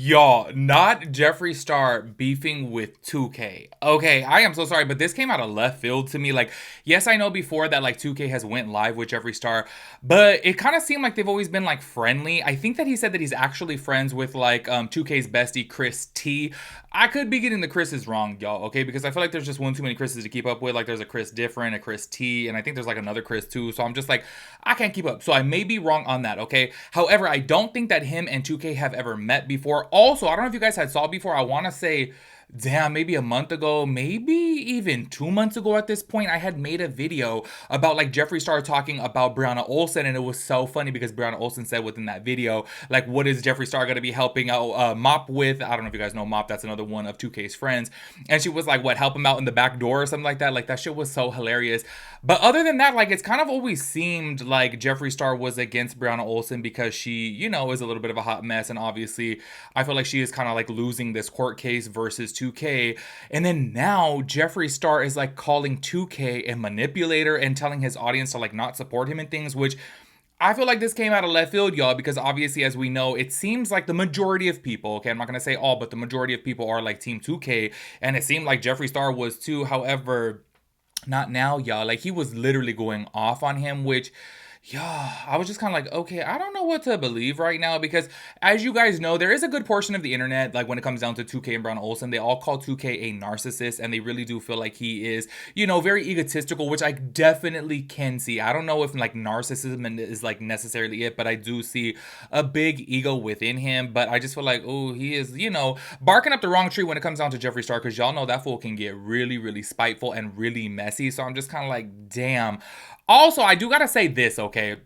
Y'all, not Jeffree Star beefing with 2K. Okay, I am so sorry, but this came out of left field to me. Like, yes, I know before that like 2K has went live with Jeffree Star, but it kind of seemed like they've always been like friendly. I think that he said that he's actually friends with like 2K's bestie Chris T. I could be getting the Chris's wrong, y'all, okay? Because I feel like there's just one too many Chris's to keep up with. Like there's a Chris different, a Chris T, and I think there's like another Chris too. So I'm just like, I can't keep up. So I may be wrong on that, okay? However, I don't think that him and 2K have ever met before. Also, I don't know if you guys had saw before. I want to say, damn, maybe a month ago, maybe even 2 months ago at this point, I had made a video about like Jeffree Star talking about Brianna Olsen, and it was so funny because Brianna Olsen said within that video, like, what is Jeffree Star gonna be helping out Mop with? I don't know if you guys know Mop, that's another one of 2K's friends, and she was like, what, help him out in the back door or something like that. Like that shit was so hilarious. But other than that, like it's kind of always seemed like Jeffree Star was against Brianna Olsen because she, is a little bit of a hot mess, and obviously I feel like she is kind of like losing this court case versus 2K. And then now Jeffree Star is like calling 2K a manipulator and telling his audience to like not support him in things, which I feel like this came out of left field, y'all, because obviously, as we know, it seems like the majority of people, okay, I'm not going to say all, but the majority of people are like Team 2K, and it seemed like Jeffree Star was too. However, not now, y'all. Like, he was literally going off on him, which, yeah, I was just kind of like, okay, I don't know what to believe right now because, as you guys know, there is a good portion of the internet, like when it comes down to 2K and Brianna Olsen, they all call 2K a narcissist, and they really do feel like he is, very egotistical, which I definitely can see. I don't know if like narcissism is like necessarily it, but I do see a big ego within him. But I just feel like, oh, he is, barking up the wrong tree when it comes down to Jeffree Star, because y'all know that fool can get really, really spiteful and really messy. So I'm just kind of like, damn. Also, I do gotta say this, okay?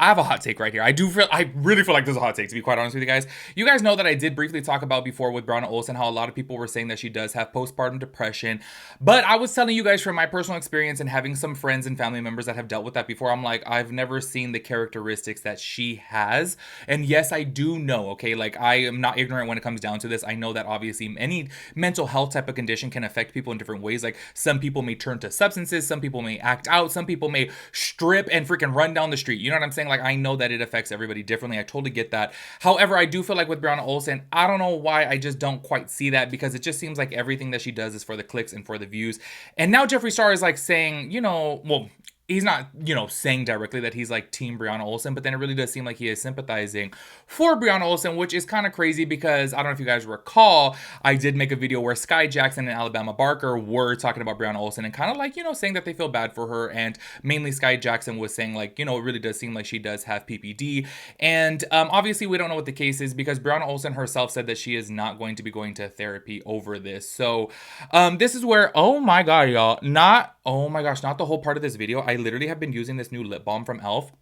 I have a hot take right here. I really feel like there's a hot take, to be quite honest with you guys. You guys know that I did briefly talk about before with Brianna Olsen how a lot of people were saying that she does have postpartum depression. But I was telling you guys from my personal experience and having some friends and family members that have dealt with that before, I'm like, I've never seen the characteristics that she has. And yes, I do know, okay? Like, I am not ignorant when it comes down to this. I know that obviously any mental health type of condition can affect people in different ways. Like, some people may turn to substances, some people may act out, some people may strip and freaking run down the street. You know what I'm saying? Like, I know that it affects everybody differently. I totally get that. However, I do feel like with Brianna Olsen, I don't know why I just don't quite see that, because it just seems like everything that she does is for the clicks and for the views. And now Jeffree Star is like saying, well, he's not, saying directly that he's like Team Brianna Olsen, but then it really does seem like he is sympathizing for Brianna Olsen, which is kind of crazy because I don't know if you guys recall, I did make a video where Sky Jackson and Alabama Barker were talking about Brianna Olsen and kind of like, saying that they feel bad for her. And mainly Sky Jackson was saying like, it really does seem like she does have PPD. And obviously we don't know what the case is because Brianna Olsen herself said that she is not going to be going to therapy over this. So this is where, oh my God, y'all, oh my gosh, not the whole part of this video. I literally have been using this new lip balm from e.l.f.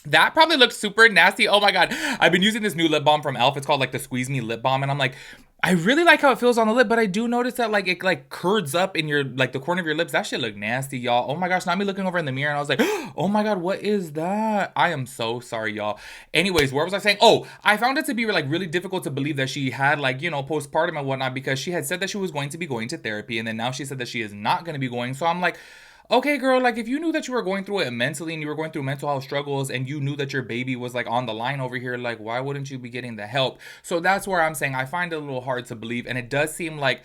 That probably looks super nasty. Oh my God. I've been using this new lip balm from e.l.f. It's called like the Squeeze Me lip balm. And I'm like, I really like how it feels on the lip, but I do notice that like it like curds up in your like the corner of your lips. That shit look nasty, y'all. Oh my gosh, not me looking over in the mirror and I was like, oh my God, what is that? I am so sorry, y'all. Anyways, where was I saying? Oh, I found it to be like really difficult to believe that she had like, postpartum and whatnot, because she had said that she was going to be going to therapy, and then now she said that she is not going to be going. So I'm like, okay, girl, like if you knew that you were going through it mentally and you were going through mental health struggles and you knew that your baby was like on the line over here, like why wouldn't you be getting the help? So that's where I'm saying I find it a little hard to believe. And it does seem like,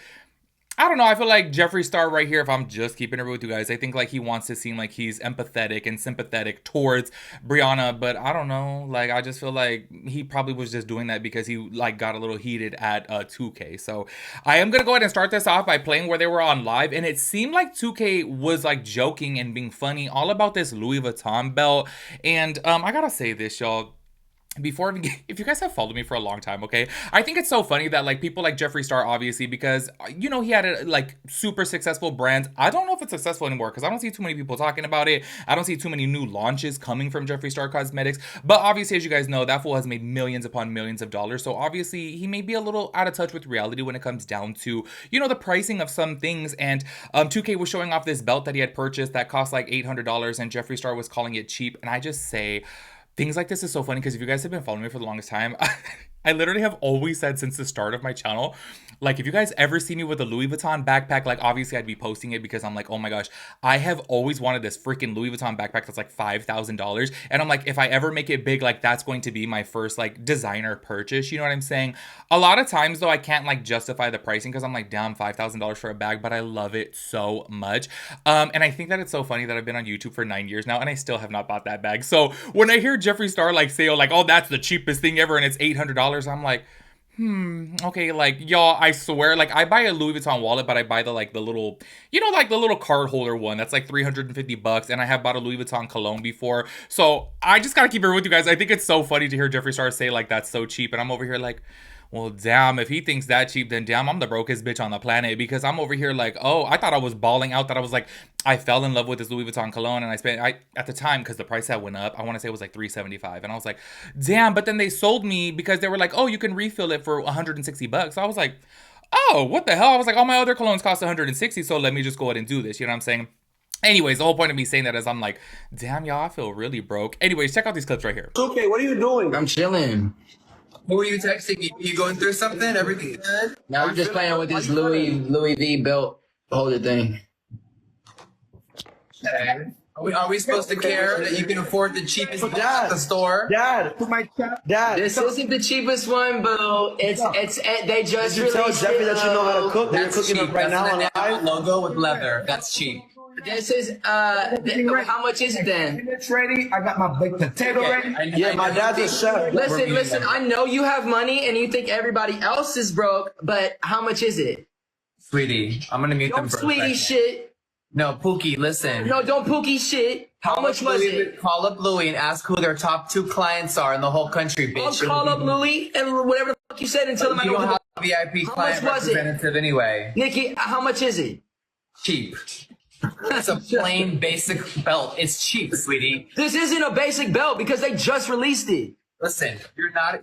I don't know, I feel like Jeffree Star right here, if I'm just keeping it real with you guys, I think like he wants to seem like he's empathetic and sympathetic towards Brianna, but I don't know, like I just feel like he probably was just doing that because he like got a little heated at 2K. So I am gonna go ahead and start this off by playing where they were on live, and it seemed like 2K was like joking and being funny all about this Louis Vuitton belt. And I gotta say this, y'all, before if you guys have followed me for a long time, okay, I think it's so funny that like people like Jeffree Star, obviously, because he had a like super successful brands. I don't know if it's successful anymore because I don't see too many people talking about it. I don't see too many new launches coming from Jeffree Star Cosmetics, but obviously, as you guys know, that fool has made millions upon millions of dollars. So obviously he may be a little out of touch with reality when it comes down to the pricing of some things. And 2K was showing off this belt that he had purchased that cost like $800, and Jeffree Star was calling it cheap. And I just say, things like this is so funny because if you guys have been following me for the longest time, I literally have always said since the start of my channel, like if you guys ever see me with a Louis Vuitton backpack, like obviously I'd be posting it because I'm like, oh my gosh, I have always wanted this freaking Louis Vuitton backpack that's like $5,000. And I'm like, if I ever make it big, like that's going to be my first like designer purchase. You know what I'm saying? A lot of times though, I can't like justify the pricing because I'm like, damn, $5,000 for a bag, but I love it so much. And I think that it's so funny that I've been on YouTube for 9 years now and I still have not bought that bag. So when I hear Jeffree Star like say, oh, like, oh, that's the cheapest thing ever and it's $800, I'm like, okay, like y'all, I swear, like I buy a Louis Vuitton wallet, but I buy the like the little, you know, like the little card holder one that's like $350, and I have bought a Louis Vuitton cologne before. So I just gotta keep it with you guys. I think it's so funny to hear Jeffree Star say like that's so cheap, and I'm over here like, well, damn, if he thinks that cheap, then damn, I'm the brokest bitch on the planet because I'm over here like, oh, I thought I was balling out that I was like, I fell in love with this Louis Vuitton cologne and I at the time, because the price that went up, I want to say it was like $375. And I was like, damn, but then they sold me because they were like, oh, you can refill it for $160. So I was like, oh, what the hell? I was like, all my other colognes cost $160, so let me just go ahead and do this. You know what I'm saying? Anyways, the whole point of me saying that is I'm like, damn, y'all, I feel really broke. Anyways, check out these clips right here. Okay, what are you doing? I'm chilling. Who are you texting? You going through something? Everything good? Now I'm just playing with this Louis V belt holder thing. Okay. Are we supposed to care that you can afford the cheapest belt at the store? Dad, Dad. This isn't the cheapest one, boo. It's they just Did you tell released Jeffree it, that you know how to boo. cook? They're That's cooking cheap. up right That's now the on Nano live. logo with leather. That's cheap. This is how much is it then? It's ready. I got my baked potato ready. Yeah, my dad's a chef. Listen. I know you have money and you think everybody else is broke, but how much is it? Sweetie, I'm gonna mute them Don't for a sweetie second. shit. No, Pookie, listen. No, don't pookie shit. How much was it? Call up Louis and ask who their top 2 clients are in the whole country, I'll bitch. call up Louis and whatever the fuck you said and tell him I You don't don't have a VIP How client much was it? representative anyway. Nikki, how much is it? Cheap. It's a plain basic belt. It's cheap, sweetie. This isn't a basic belt because they just released it. Listen,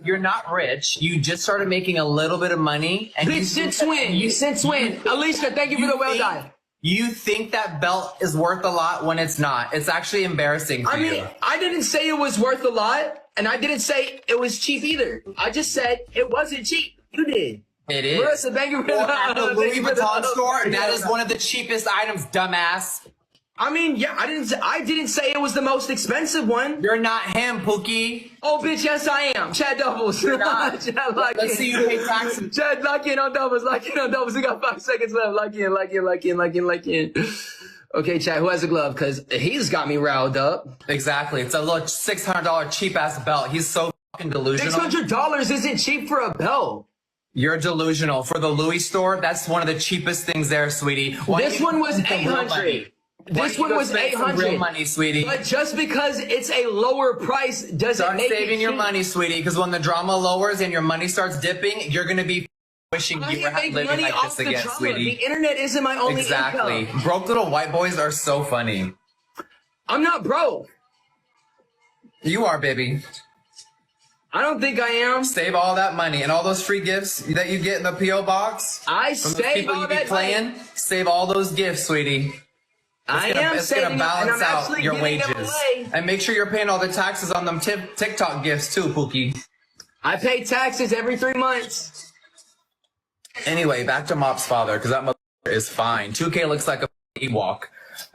you're not rich. You just started making a little bit of money, and Bitch, since when? Since when? Alicia, thank you for the well done. You think that belt is worth a lot when it's not. It's actually embarrassing for you. I didn't say it was worth a lot, and I didn't say it was cheap either. I just said it wasn't cheap. You did. It is. Marissa, thank you for Or at the Louis thank you for the- Vuitton store, and that is one of the cheapest items, dumbass. I mean, yeah, I didn't say it was the most expensive one. You're not him, Pookie. Oh, bitch, yes, I am. Chad doubles. not. Chad, lock Let's in. see you pay taxes. Chad, lock in on doubles. Lock in on doubles. We got 5 seconds left. Lock in. Okay, Chad, who has a glove? Because he's got me riled up. Exactly. It's a little $600 cheap ass belt. He's so fucking delusional. $600 isn't cheap for a belt. You're delusional. For the Louis store, that's one of the cheapest things there, sweetie. This one was $800. This one was $800. Real money, sweetie. But just because it's a lower price doesn't Start make saving it your cheap. money, sweetie, because when the drama lowers and your money starts dipping, you're gonna be wishing I you were make living money like off this the again, drama. sweetie. The internet isn't my only Exactly. income. Broke little white boys are so funny. I'm not broke. You are, baby. I don't think I am. Save all that money and all those free gifts that you get in the P.O. box. I From those save people all you be that playing. money. Save all those gifts, sweetie. It's gonna gonna balance out your giving them wages. away. And make sure you're paying all the taxes on them TikTok gifts too, Pookie. I pay taxes every 3 months. Anyway, back to Mop's father, because that motherfucker is fine. 2K looks like a Ewok.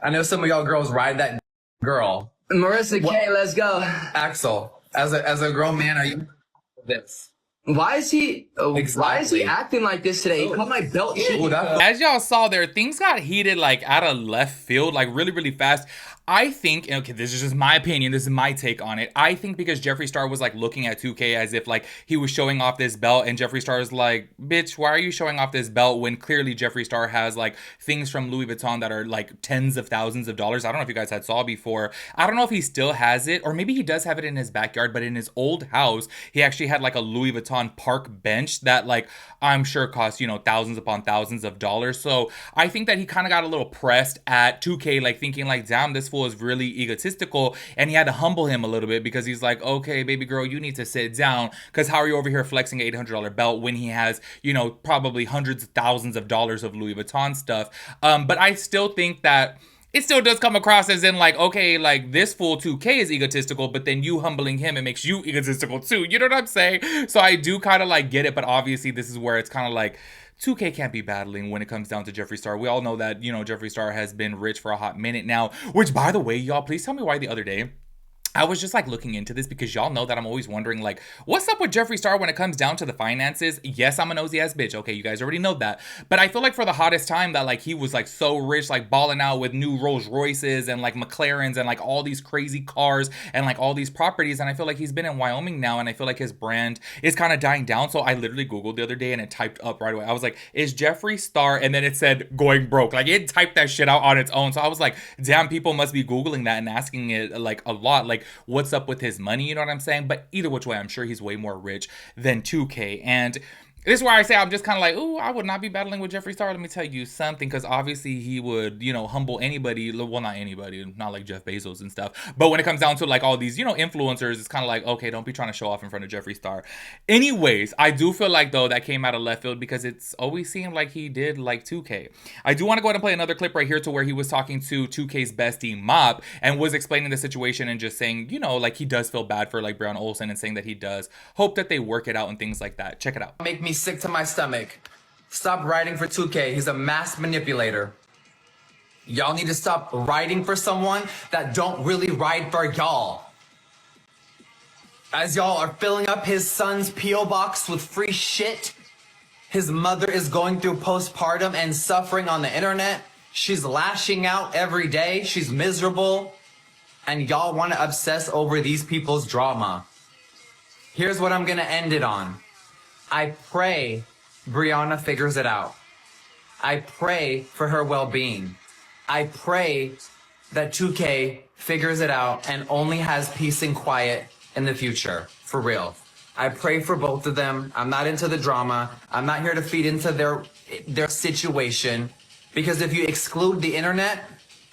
I know some of y'all girls ride that girl. Marissa K, let's go. Axel, as a grown man, are you this? Why is he Exactly. acting like this today? He called my belt shit. Ooh, that As y'all saw there, things got heated like out of left field, like really, really fast. I think, okay, this is just my opinion, this is my take on it. I think because Jeffree Star was like looking at 2K as if like he was showing off this belt, and Jeffree Star is like, bitch, why are you showing off this belt when clearly Jeffree Star has like things from Louis Vuitton that are like tens of thousands of dollars. I don't know if you guys had saw before. I don't know if he still has it, or maybe he does have it in his backyard, but in his old house, he actually had like a Louis Vuitton park bench that like I'm sure cost, you know, thousands upon thousands of dollars. So I think that he kind of got a little pressed at 2K, like thinking like, damn, this fool is really egotistical, and he had to humble him a little bit because he's like, okay, baby girl, you need to sit down, because how are you over here flexing an $800 belt when he has, you know, probably hundreds of thousands of dollars of Louis Vuitton stuff. But I still think that it still does come across as in like, okay, like this fool 2K is egotistical, but then you humbling him, it makes you egotistical too. You know what I'm saying? So I do kind of like get it, but obviously this is where it's kind of like 2K can't be battling when it comes down to Jeffree Star. We all know that, you know, Jeffree Star has been rich for a hot minute now, which by the way, y'all, please tell me why the other day I was just like looking into this because y'all know that I'm always wondering like, what's up with Jeffree Star when it comes down to the finances? Yes, I'm a nosy ass bitch. Okay, you guys already know that. But I feel like for the hottest time that like he was like so rich, like balling out with new Rolls Royces and like McLarens and like all these crazy cars and like all these properties. And I feel like he's been in Wyoming now and I feel like his brand is kind of dying down. So I literally Googled the other day and it typed up right away. I was like, is Jeffree Star? And then it said going broke. Like it typed that shit out on its own. So I was like, damn, people must be Googling that and asking it like a lot. Like, what's up with his money, you know what I'm saying? But either which way, I'm sure he's way more rich than 2K. And this is where I say I'm just kind of like, ooh, I would not be battling with Jeffree Star. Let me tell you something, because obviously he would, you know, humble anybody. Well, not anybody, not like Jeff Bezos and stuff. But when it comes down to like all these, you know, influencers, it's kind of like, okay, don't be trying to show off in front of Jeffree Star. Anyways, I do feel like though that came out of left field because it's always seemed like he did like 2K. I do want to go ahead and play another clip right here to where he was talking to 2K's bestie Mop and was explaining the situation and just saying, you know, like he does feel bad for like Brianna Olsen and saying that he does hope that they work it out and things like that. Check it out. Make me sick to my stomach. Stop writing for 2K. He's a mass manipulator. Y'all need to stop writing for someone that don't really write for y'all. As y'all are filling up his son's P.O. box with free shit, his mother is going through postpartum and suffering on the internet. She's lashing out every day. She's miserable. And y'all want to obsess over these people's drama. Here's what I'm going to end it on. I pray Brianna figures it out. I pray for her well-being. I pray that 2K figures it out and only has peace and quiet in the future. For real. I pray for both of them. I'm not into the drama. I'm not here to feed into their situation. Because if you exclude the internet,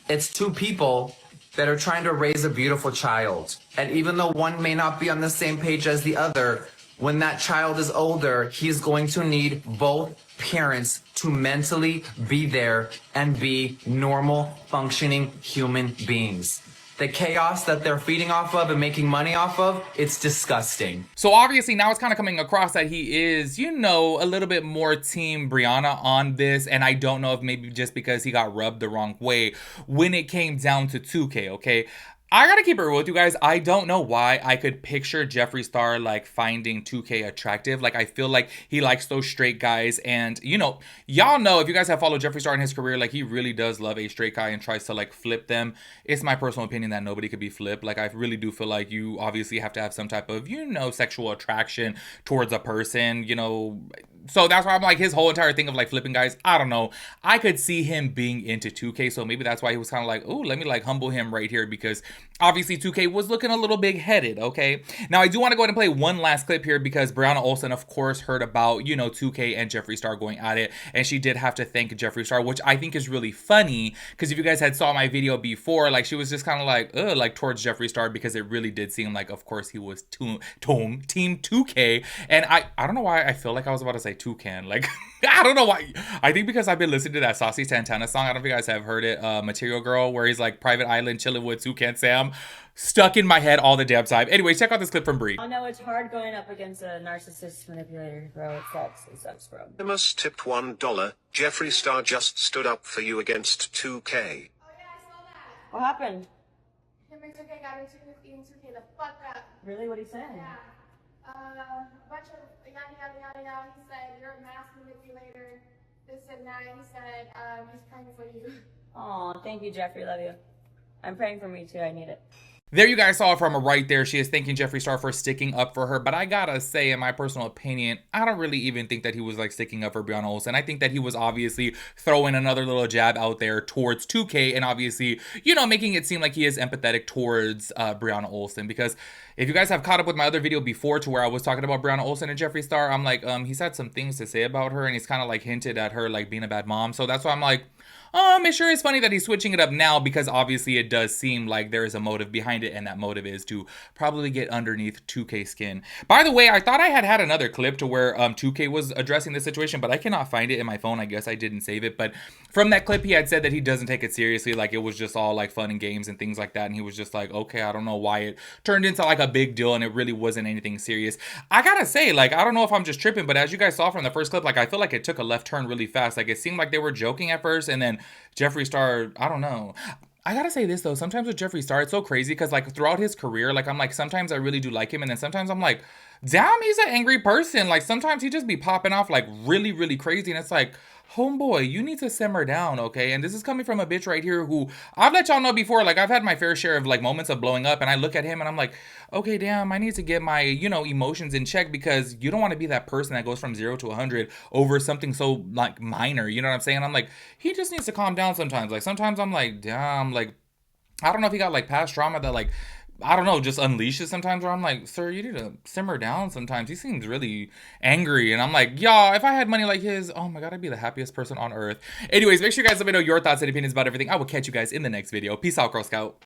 it's two people that are trying to raise a beautiful child. And even though one may not be on the same page as the other, when that child is older, he's going to need both parents to mentally be there and be normal, functioning human beings. The chaos that they're feeding off of and making money off of, it's disgusting. So obviously now it's kind of coming across that he is, you know, a little bit more team Brianna on this. And I don't know if maybe just because he got rubbed the wrong way when it came down to 2K, okay? I gotta keep it real with you guys. I don't know why I could picture Jeffree Star like finding 2K attractive. Like I feel like he likes those straight guys, and you know, y'all know if you guys have followed Jeffree Star in his career, like he really does love a straight guy and tries to like flip them. It's my personal opinion that nobody could be flipped. Like I really do feel like you obviously have to have some type of, you know, sexual attraction towards a person, you know. So that's why I'm like, his whole entire thing of like flipping guys, I don't know. I could see him being into 2K. So maybe that's why he was kind of like, oh, let me like humble him right here, because obviously 2K was looking a little big headed. Okay. Now I do want to go ahead and play one last clip here because Brianna Olsen, of course, heard about, you know, 2K and Jeffree Star going at it. And she did have to thank Jeffree Star, which I think is really funny. Because if you guys had saw my video before, like she was just kind of like, like towards Jeffree Star, because it really did seem like, of course, he was team 2K. And I don't know why I feel like I was about to say Toucan. Like, I don't know why. I think because I've been listening to that Saucy Santana song. I don't know if you guys have heard it, Material Girl, where he's like private island chilling with Toucan Sam. Stuck in my head all the damn time. Anyway, check out this clip from Brie. I know it's hard going up against a narcissist manipulator, bro. It sucks. It sucks, bro. Amos tipped $1. Jeffree Star just stood up for you against 2K. Oh yeah, I saw that. What happened? Him and 2K got into eating 2K the fuck up. Really? What he said? Yeah. A bunch of yada yada yada yada. He said you're a mass manipulator. This and that. He said he's praying for you. Oh, thank you, Jeffree. Love you. I'm praying for me too. I need it. There you guys saw it from her right there. She is thanking Jeffree Star for sticking up for her. But I gotta say, in my personal opinion, I don't really even think that he was like sticking up for Brianna Olsen. I think that he was obviously throwing another little jab out there towards 2K and obviously, you know, making it seem like he is empathetic towards Brianna Olsen. Because if you guys have caught up with my other video before to where I was talking about Brianna Olsen and Jeffree Star, I'm like, he's had some things to say about her, and he's kind of like hinted at her like being a bad mom. So that's why I'm like, it sure is funny that he's switching it up now, because obviously it does seem like there is a motive behind it, and that motive is to probably get underneath 2K skin. By the way, I thought I had another clip to where 2K was addressing this situation, but I cannot find it in my phone. I guess I didn't save it, but from that clip he had said that he doesn't take it seriously, like it was just all like fun and games and things like that, and he was just like, okay, I don't know why it turned into like a big deal and it really wasn't anything serious. I gotta say, like, I don't know if I'm just tripping, but as you guys saw from the first clip, like I feel like it took a left turn really fast. Like it seemed like they were joking at first, and then Jeffree Star, I don't know. I gotta say this though, sometimes with Jeffree Star, it's so crazy because like throughout his career, like I'm like, sometimes I really do like him, and then sometimes I'm like, damn, he's an angry person. Like sometimes he just be popping off like really, really crazy, and it's like, homeboy, you need to simmer down, okay? And this is coming from a bitch right here who, I've let y'all know before, like I've had my fair share of like moments of blowing up, and I look at him and I'm like, okay, damn, I need to get my, you know, emotions in check, because you don't want to be that person that goes from 0 to 100 over something so like minor, you know what I'm saying? I'm like, he just needs to calm down sometimes. Like sometimes I'm like, damn, like, I don't know if he got like past trauma that like, I don't know, just unleashes sometimes, where I'm like, sir, you need to simmer down sometimes. He seems really angry. And I'm like, y'all, if I had money like his, oh my God, I'd be the happiest person on earth. Anyways, make sure you guys let me know your thoughts and opinions about everything. I will catch you guys in the next video. Peace out, Girl Scout.